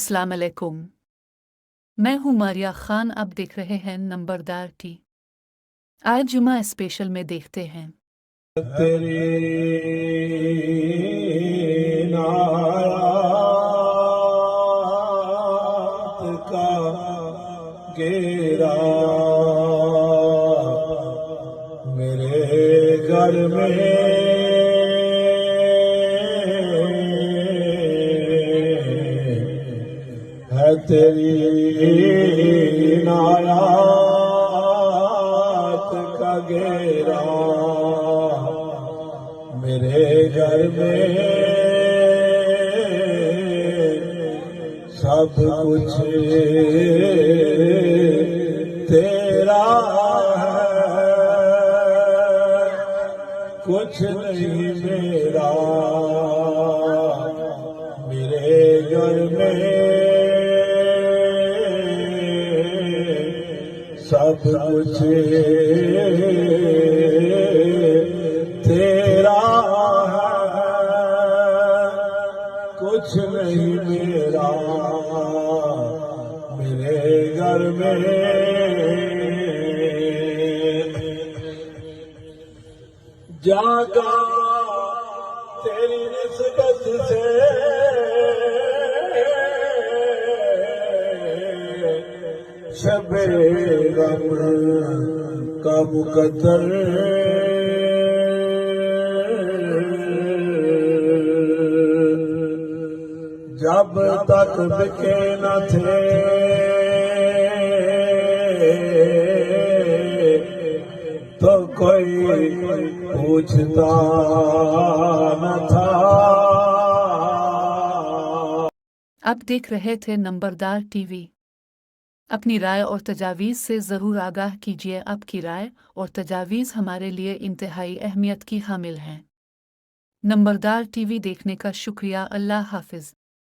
अस्सलाम अलैकुम। मैं हूँ मारिया खान। आप देख रहे हैं नंबरदार टी। आज जुमा स्पेशल में देखते हैं तेरी नायात का घेरा मेरे घर में है। तेरी नायात का घेरा मेरे घर में सब कुछ तेरा है, कुछ नहीं मेरा। मेरे घर में सब कुछ तेरा है, कुछ नहीं मेरा। मेरे घर में जागा तेरी निस्बत से शबे गम का मुकद्दर जब तक बिके न थे तो कोई पूछता न था। आप देख रहे थे नंबरदार टीवी। अपनी राय और तजावीज़ से ज़रूर आगाह कीजिए। आपकी राय और तजावीज़ हमारे लिए इंतहाई अहमियत की हामिल हैं। नंबरदार टीवी देखने का शुक्रिया। अल्लाह हाफिज़।